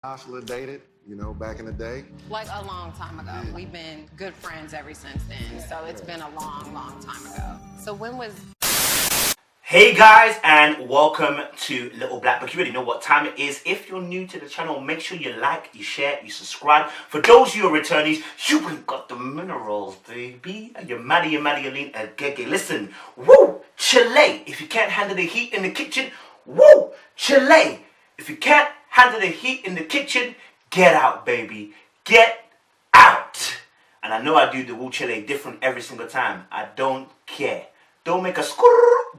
Joshua dated, back in the day. Like a long time ago. We've been good friends ever since then. So it's been a long, long time ago. So when was... Hey guys, and welcome to Little Black Book. You already know what time it is. If you're new to the channel, make sure you like, you share, you subscribe. For those of you who are returnees, you ain't got the minerals, baby. You're maddy, you lean, gege. Listen, woo, Chile. If you can't handle the heat in the kitchen, woo, Chile. If you can't handle the heat in the kitchen, get out, baby. Get out. And I know I do the woo Chile different every single time. I don't care. Don't make a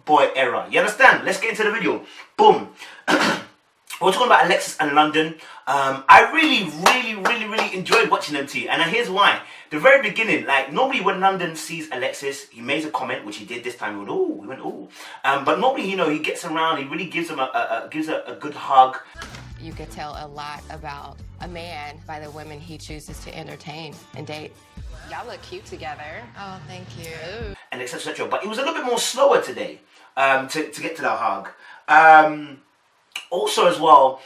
boy error. You understand? Let's get into the video. Boom. We're talking about Alexis and London. I really enjoyed watching them two. And here's why. The very beginning, like normally when London sees Alexis, he makes a comment, which he did this time. He went, ooh. But normally, he gets around. He really gives him a good hug. You could tell a lot about a man by the women he chooses to entertain and date. Y'all look cute together. Oh, thank you. And etc. But it was a little bit more slower today to get to that hug. Also as well,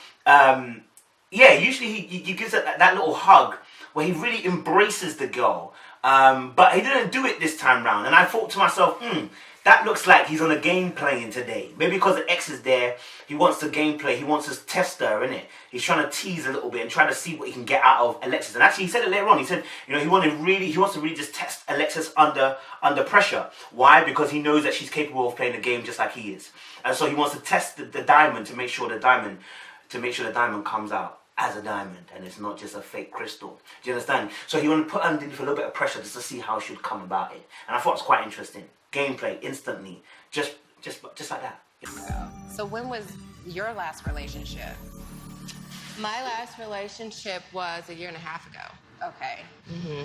usually he gives that little hug where he really embraces the girl. But he didn't do it this time round. And I thought to myself, that looks like he's on a game playing today. Maybe because the ex is there, he wants the gameplay, he wants to test her, innit? He's trying to tease a little bit and trying to see what he can get out of Alexis. And actually, he said it later on. He said, he wants to really just test Alexis under pressure. Why? Because he knows that she's capable of playing the game just like he is. And so he wants to test the diamond to make sure the diamond comes out as a diamond and it's not just a fake crystal. Do you understand? So he wanted to put underneath a little bit of pressure just to see how she would come about it. And I thought it was quite interesting. Gameplay instantly, just like that. So when was your last relationship? My last relationship was a year and a half ago. Okay.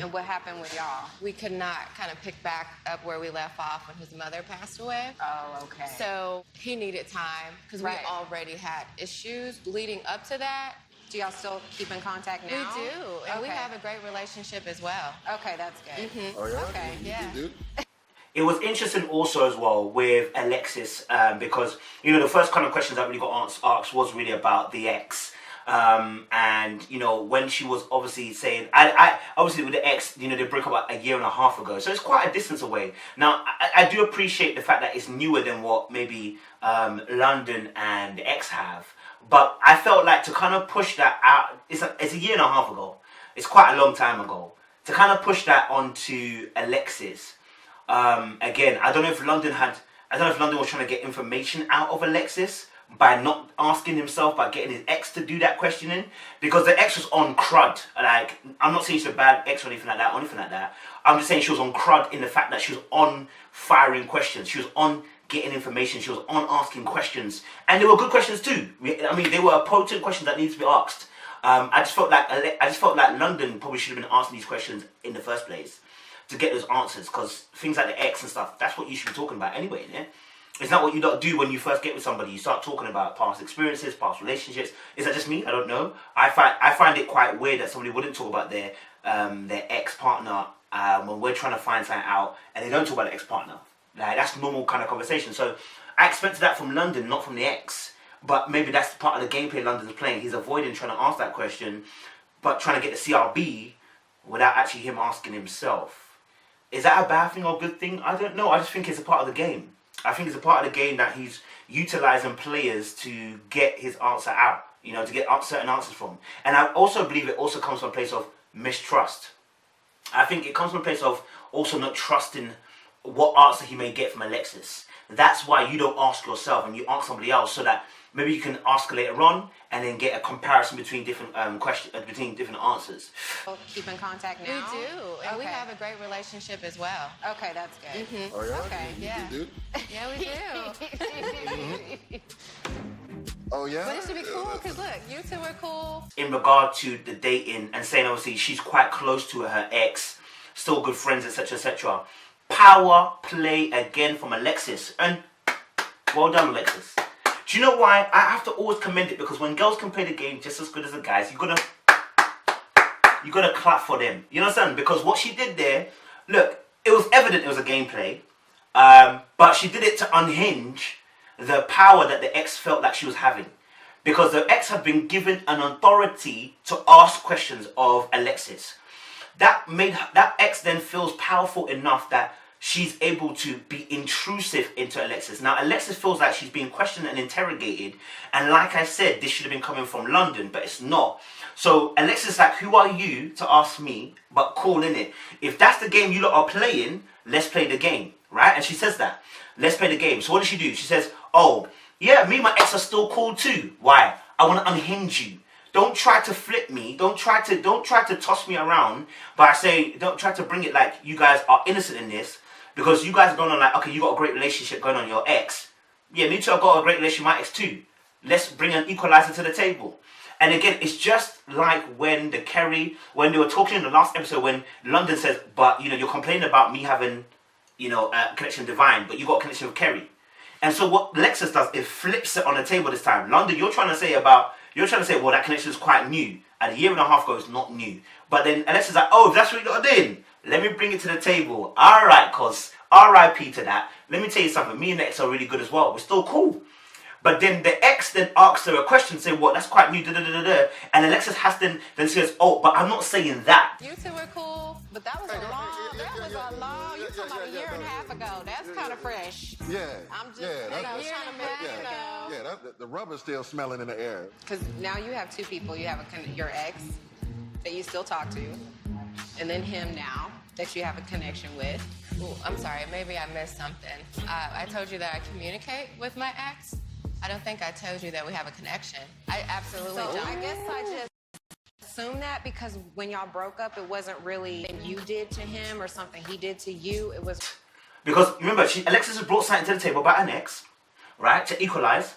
And what happened with y'all? We could not kind of pick back up where we left off when his mother passed away. Oh, okay. So he needed time because Right. we already had issues leading up to that. Do y'all still keep in contact now? We do, and we Okay. have a great relationship as well. Okay, that's good. Oh, yeah? Okay. Yeah. You do? It was interesting also as well with Alexis because, the first kind of questions that really got asked was really about the ex. And, when she was obviously saying, I obviously with the ex, they broke up a year and a half ago. So it's quite a distance away. Now, I do appreciate the fact that it's newer than what maybe London and the ex have. But I felt like to kind of push that out, it's a year and a half ago. It's quite a long time ago. To kind of push that onto Alexis. Again, I don't know if London was trying to get information out of Alexis by not asking himself, by getting his ex to do that questioning, because the ex was on crud. Like, I'm not saying she's a bad ex or anything like that, I'm just saying she was on crud in the fact that she was on firing questions. She was on getting information. She was on asking questions. And they were good questions too. I mean, they were potent questions that needed to be asked. I just felt like London probably should have been asking these questions in the first place to get those answers, because things like the ex and stuff, that's what you should be talking about anyway, yeah? It's not what you don't do when you first get with somebody. You start talking about past experiences, past relationships. Is that just me? I don't know. I find it quite weird that somebody wouldn't talk about their ex-partner when we're trying to find something out and they don't talk about the ex-partner. Like, that's normal kind of conversation. So I expected that from London, not from the ex. But maybe that's part of the gameplay London's playing. He's avoiding trying to ask that question, but trying to get the CRB without actually him asking himself. Is that a bad thing or a good thing? I don't know. I just think it's a part of the game. I think it's a part of the game that he's utilizing players to get his answer out, to get certain answers from. And I also believe it also comes from a place of mistrust. I think it comes from a place of also not trusting what answer he may get from Alexis. That's why you don't ask yourself and you ask somebody else, so that maybe you can ask later on and then get a comparison between different between different answers. Keep in contact now? We do, and we Okay. have a great relationship as well. Okay, that's good. Oh, yeah? Okay. Yeah. You do? Yeah, we do. Oh, yeah? But it should be cool, because look, you two are cool. In regard to the dating and saying obviously she's quite close to her ex, still good friends, etc. Power play again from Alexis, and well done, Alexis. Do you know why? I have to always commend it, because when girls can play the game just as good as the guys, you gotta clap for them. You understand? Because what she did there, look, it was evident it was a gameplay, but she did it to unhinge the power that the ex felt like she was having. because the ex had been given an authority to ask questions of Alexis. That ex then feels powerful enough that she's able to be intrusive into Alexis. Now, Alexis feels like she's being questioned and interrogated. And like I said, this should have been coming from London, but it's not. So Alexis is like, who are you to ask me, but call in it? If that's the game you lot are playing, let's play the game, right? And she says that. Let's play the game. So what does she do? She says, oh, yeah, me and my ex are still cool too. Why? I want to unhinge you. Don't try to flip me. Don't try to toss me around. But I say, don't try to bring it like you guys are innocent in this. Because you guys are going on like, okay, you got a great relationship going on your ex. Yeah, me too, I got a great relationship with my ex too. Let's bring an equalizer to the table. And again, it's just like when when they were talking in the last episode, when London says, but, you're complaining about me having, a connection divine, but you got a connection with Kerry. And so what Alexis does, it flips it on the table this time. London, you're trying to say, well, that connection is quite new. And a year and a half ago, it's not new. But then Alexis is like, oh, if that's what you got to do, let me bring it to the table. All right, cuz, R.I.P. to that. Let me tell you something. Me and the ex are really good as well. We're still cool. But then the ex then asks her a question, saying, what, that's quite new, da-da-da-da-da. And Alexis has then says, oh, but I'm not saying that. You two were cool, but that was you're talking about a year and a half ago. That's kind of fresh. Yeah. I'm just, the rubber's still smelling in the air. Because now you have two people. You have your ex that you still talk to, and then him now that you have a connection with. Ooh, I'm sorry, maybe I missed something. I told you that I communicate with my ex. I don't think I told you that we have a connection. I absolutely don't. I guess I just assume that because when y'all broke up, it wasn't really you did to him or something he did to you. It was because remember, Alexis has brought something to the table about an ex, right, to equalize.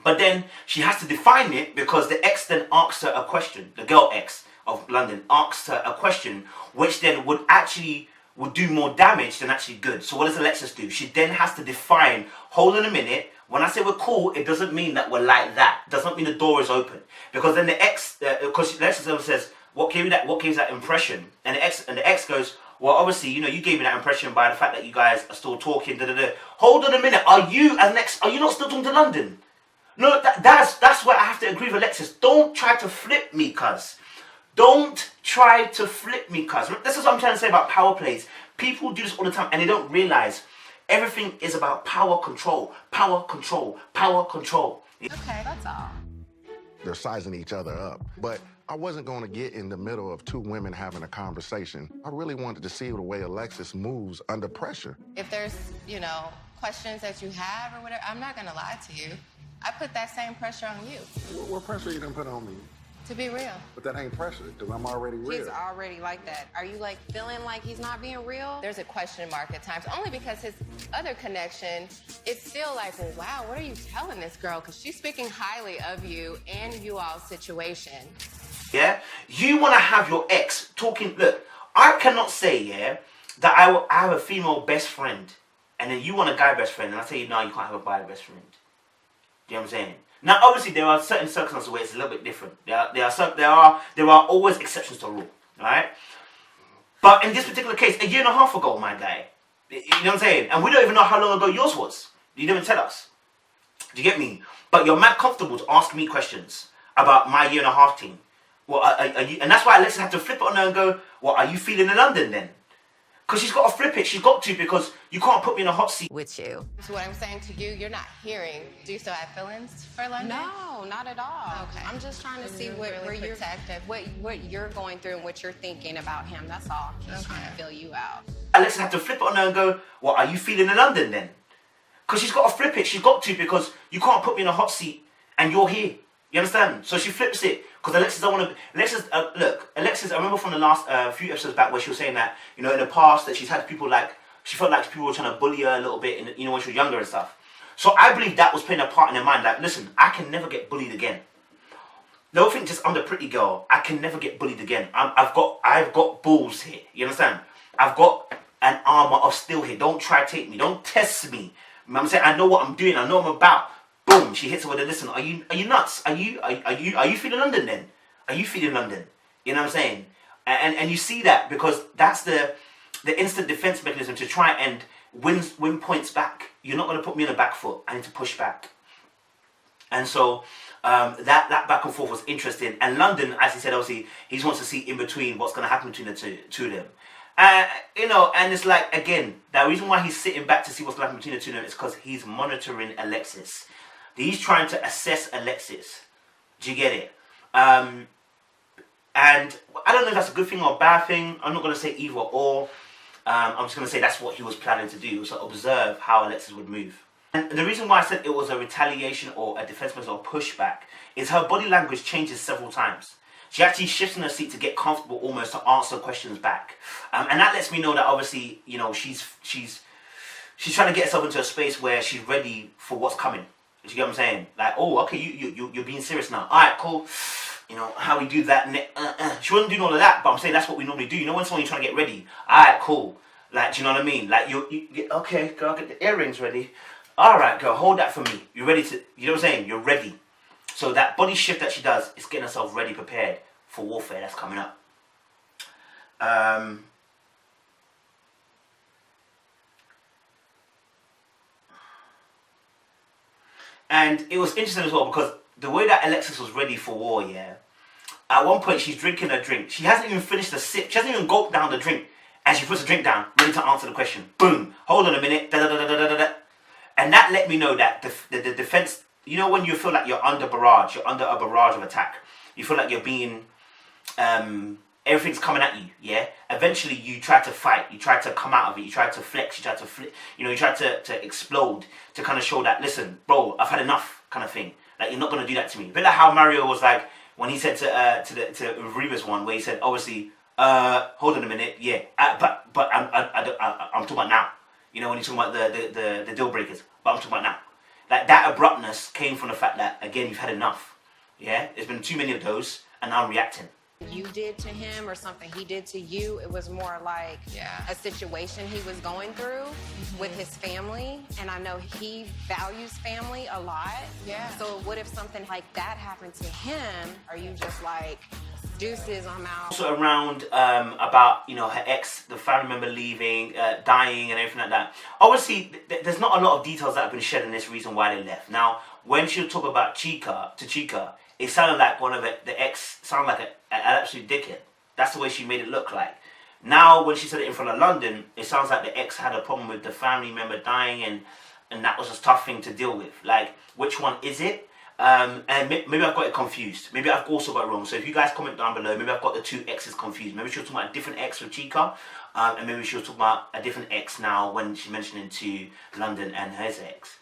But then she has to define it because the ex then asks her a question. The girl ex of London asks her a question, which then would do more damage than actually good. So what does Alexis do? She then has to define. Hold on a minute. When I say we're cool, it doesn't mean that we're like that. It doesn't mean the door is open. Because then the ex, because Alexis says, what gave you that impression? And the ex goes, well, obviously, you gave me that impression by the fact that you guys are still talking. Da, da, da. Hold on a minute. Are you not still talking to London? No, that's where I have to agree with Alexis. Don't try to flip me, cuz. Don't try to flip me, cuz. This is what I'm trying to say about power plays. People do this all the time and they don't realize everything is about power control, power control, power control. okay. That's all. They're sizing each other up. But I wasn't going to get in the middle of two women having a conversation. I really wanted to see the way Alexis moves under pressure. If there's, questions that you have or whatever, I'm not going to lie to you. I put that same pressure on you. What pressure you done put on me? To be real. But that ain't pressure, because I'm already real. He's already like that. Are you feeling like he's not being real? There's a question mark at times, only because his other connection, it's still like, well, wow, what are you telling this girl? Because she's speaking highly of you and you all's situation. Yeah? You want to have your ex talking, look, I cannot say, that I have a female best friend, and then you want a guy best friend, and I tell you, no, you can't have a guy best friend. Do you know what I'm saying? Now, obviously, there are certain circumstances where it's a little bit different. There are always exceptions to the rule, right? But in this particular case, a year and a half ago, my guy, you know what I'm saying? And we don't even know how long ago yours was. You didn't even tell us. Do you get me? But you're mad comfortable to ask me questions about my year and a half thing. Well, are you, and that's why Alexis had to flip it on her and go, well, are you feeling in London then? Because she's got to flip it. She's got to, because you can't put me in a hot seat with you. So what I'm saying to you, you're not hearing. Do you still have feelings for London? No, not at all. Okay. I'm just trying to see what you're going through and what you're thinking about him. That's all. Just trying to feel you out. Alexis had to flip it on her and go, well, are you feeling in London then? Because she's got to flip it. She's got to, because you can't put me in a hot seat and you're here. You understand? So she flips it. Because Alexis don't want to... Alexis, I remember from the last few episodes back where she was saying that, in the past that she's had people she felt like people were trying to bully her a little bit, when she was younger and stuff. So I believe that was playing a part in her mind. Like, listen, I can never get bullied again. Don't think just I'm the pretty girl. I can never get bullied again. I've got balls here. You understand? I've got an armor of steel here. Don't try to take me. Don't test me. I'm saying I know what I'm doing. I know what I'm about. Boom! She hits her with a listen. Are you nuts? Are you feeling London then? Are you feeling London? You know what I'm saying? And you see that because that's the instant defense mechanism to try and win points back. You're not going to put me on the back foot. I need to push back. And so that back and forth was interesting. And London, as he said, obviously, he just wants to see in between what's going to happen between the two of them. You know, and it's like, again, the reason why he's sitting back to see what's going to happen between the two of them is because he's monitoring Alexis. He's trying to assess Alexis. Do you get it? And I don't know if that's a good thing or a bad thing. I'm not going to say either or. I'm just going to say that's what he was planning to do, was to observe how Alexis would move. And the reason why I said it was a retaliation or a defense mechanism or pushback is her body language changes several times. She actually shifts in her seat to get comfortable almost to answer questions back. And that lets me know that obviously, you know, she's trying to get herself into a space where she's ready for what's coming. Do you get what I'm saying? Like, oh, okay, you're being serious now. All right, cool. You know, how we do that. She wasn't doing all of that, but I'm saying that's what we normally do. You know when someone's trying to get ready? All right, cool. Like, do you know what I mean? Like, you okay, girl, get the earrings ready. All right, girl, hold that for me. You're ready to, you know what I'm saying? You're ready. So that body shift that she does is getting herself ready, prepared for warfare that's coming up. And it was interesting as well because the way that Alexis was ready for war, yeah, at one point she's drinking her drink. She hasn't even finished the sip. She hasn't even gulped down the drink. And she puts the drink down, ready to answer the question. Boom. Hold on a minute. Da, da, da, da, da, da. And that let me know that the defense, you know when you feel like you're under barrage, you're under a barrage of attack. You feel like you're being, everything's coming at you, yeah? Eventually you try to fight, you try to come out of it, you try to flex, you try to flip, you know, you try to explode to kind of show that, listen, bro, I've had enough kind of thing. Like, you're not going to do that to me. A bit like how Mario was like, when he said to Rivas one, where he said, obviously, hold on a minute, yeah, but I'm talking about now. You know, when he's talking about the deal breakers, but I'm talking about now. Like, that abruptness came from the fact that, again, you've had enough. Yeah? There's been too many of those, and now I'm reacting. You did to him or something he did to you, it was more like a situation he was going through with his family, and I know he values family a lot. Yeah. So what if something like that happened to him? Are you just like, deuces, I'm out? Also around about, you know, her ex, the family member leaving, dying and everything like that. Obviously, there's not a lot of details that have been shed in this reason why they left. Now, when she'll talk about Chica, it sounded like one of the ex sounded like an absolute dickhead. That's the way she made it look like. Now, when she said it in front of London, it sounds like the ex had a problem with the family member dying, and that was a tough thing to deal with. Like, which one is it? And maybe I've got it confused. Maybe I've also got it wrong. So if you guys comment down below, maybe I've got the two exes confused. Maybe she was talking about a different ex with Chica, and maybe she was talking about a different ex now when she's mentioning to London and his ex.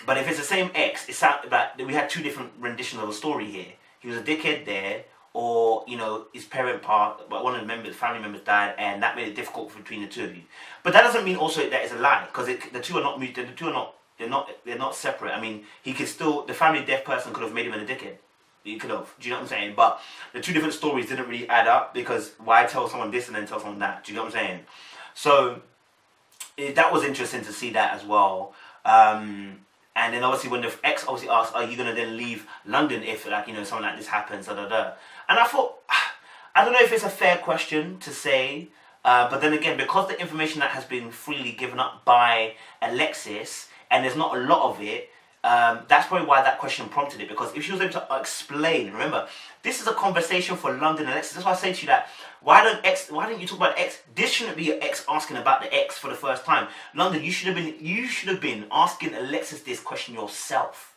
But if it's the same ex, it sounds like we had two different renditions of the story here. He was a dickhead there, or, you know, his parent part, but one of the family members died, and that made it difficult between the two of you. But that doesn't mean also that it's a lie, because the two are not mutual. The two are not. They're not separate. I mean, he could still, the family deaf person could have made him a dickhead. He could have. Do you know what I'm saying? But the two different stories didn't really add up, because why tell someone this and then tell someone that? Do you know what I'm saying? So that was interesting to see that as well. And then obviously when the ex obviously asked, are you going to then leave London if, like, you know, something like this happens, da da da. And I thought, I don't know if it's a fair question to say, but then again, because the information that has been freely given up by Alexis, and there's not a lot of it, that's probably why that question prompted it. Because if she was able to explain, remember, this is a conversation for London and Alexis. That's why I say to you that, why don't you talk about the ex? This shouldn't be your ex asking about the ex for the first time. London, you should have been asking Alexis this question yourself,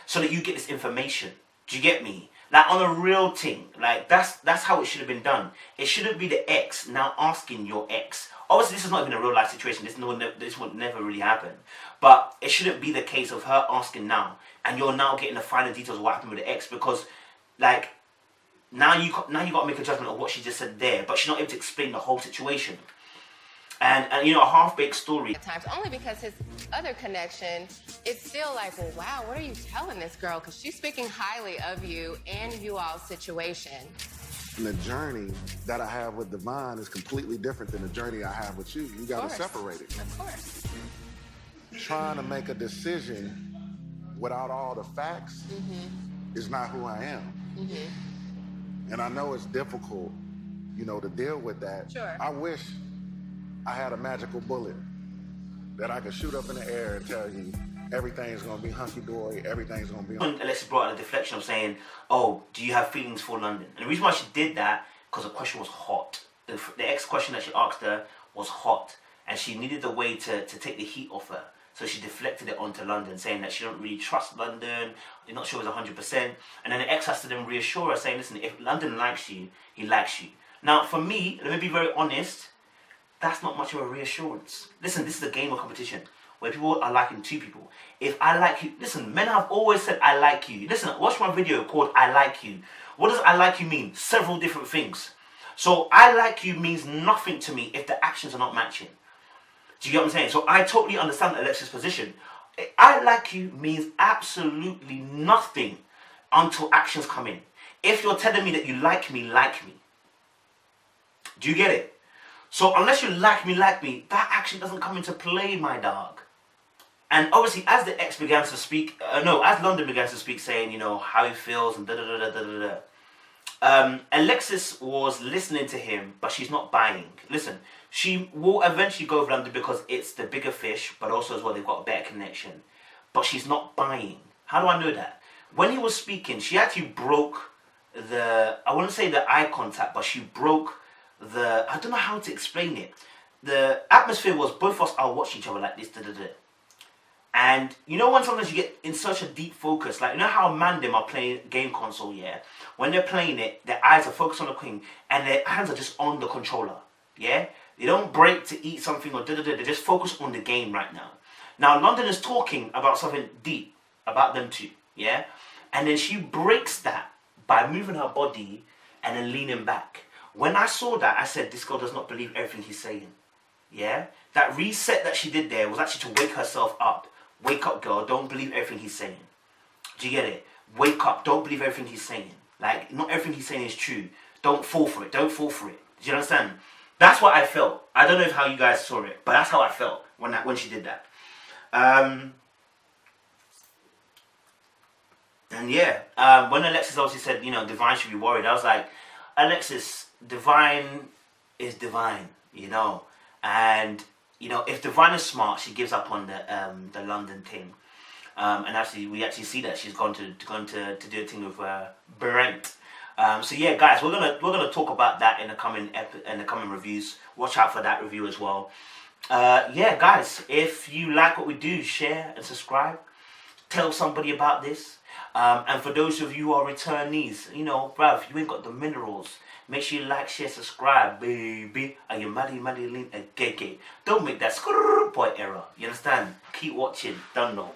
so that you get this information. Do you get me? Like, on a real thing, like, that's how it should have been done. It shouldn't be the ex now asking your ex. Obviously, this is not even a real life situation. This would never really happen. But it shouldn't be the case of her asking now, and you're now getting the finer details of what happened with the ex, because, like, now you got to make a judgment of what she just said there, but she's not able to explain the whole situation. And you know, a half-baked story. At times, only because his other connection, it's still like, well, wow, what are you telling this girl? Because she's speaking highly of you and you all's situation. And the journey that I have with Devon is completely different than the journey I have with you. You got to separate it. Of course. Trying to make a decision without all the facts is not who I am. And I know it's difficult, you know, to deal with that. Sure. I wish I had a magical bullet that I could shoot up in the air and tell you, everything's gonna be hunky-dory, everything's gonna be... When Alexis brought out a deflection of saying, oh, do you have feelings for London? And the reason why she did that, because the question was hot. The ex question that she asked her was hot, and she needed a way to take the heat off her. So she deflected it onto London, saying that she don't really trust London, you're not sure it was 100%. And then the ex has to then reassure her, saying, listen, if London likes you, he likes you. Now, for me, let me be very honest, that's not much of a reassurance. Listen, this is a game of competition where people are liking two people. If I like you, listen, men have always said I like you. Listen, watch my video called I like you. What does I like you mean? Several different things. So I like you means nothing to me if the actions are not matching. Do you get what I'm saying? So I totally understand Alexis' position. I like you means absolutely nothing until actions come in. If you're telling me that you like me, like me. Do you get it? So unless you like me, that action doesn't come into play, my dog. And obviously, as the ex began to speak, as London began to speak, saying, you know, how he feels and Alexis was listening to him, but she's not buying. Listen, she will eventually go with London because it's the bigger fish, but also as well, they've got a better connection. But she's not buying. How do I know that? When he was speaking, she actually broke I wouldn't say the eye contact, but she broke I don't know how to explain it. The atmosphere was both of us are watching each other like this, And you know when sometimes you get in such a deep focus, like you know how man them are playing game console, yeah? When they're playing it, their eyes are focused on the queen and their hands are just on the controller, yeah? They don't break to eat something or they just focus on the game right now. Now London is talking about something deep about them two, yeah? And then she breaks that by moving her body and then leaning back. When I saw that, I said, this girl does not believe everything he's saying, yeah? That reset that she did there was actually to wake herself up. Wake up, girl. Don't believe everything he's saying. Do you get it? Wake up. Don't believe everything he's saying. Like, not everything he's saying is true. Don't fall for it. Don't fall for it. Do you understand? That's what I felt. I don't know how you guys saw it, but that's how I felt when she did that. And yeah, when Alexis obviously said, you know, Divine should be worried, I was like, Alexis, Divine is Divine, you know. And you know, if Divine is smart, she gives up on the London thing, and actually we actually see that she's gone to do a thing with Brent. So yeah, guys, we're gonna talk about that in the coming reviews. Watch out for that review as well. Yeah, guys, if you like what we do, share and subscribe. Tell somebody about this. And for those of you who are returnees, you know, bruv, you ain't got the minerals. Make sure you like, share, subscribe, baby. And your Madeline and KK. Don't make that boy error. You understand? Keep watching. Don't know.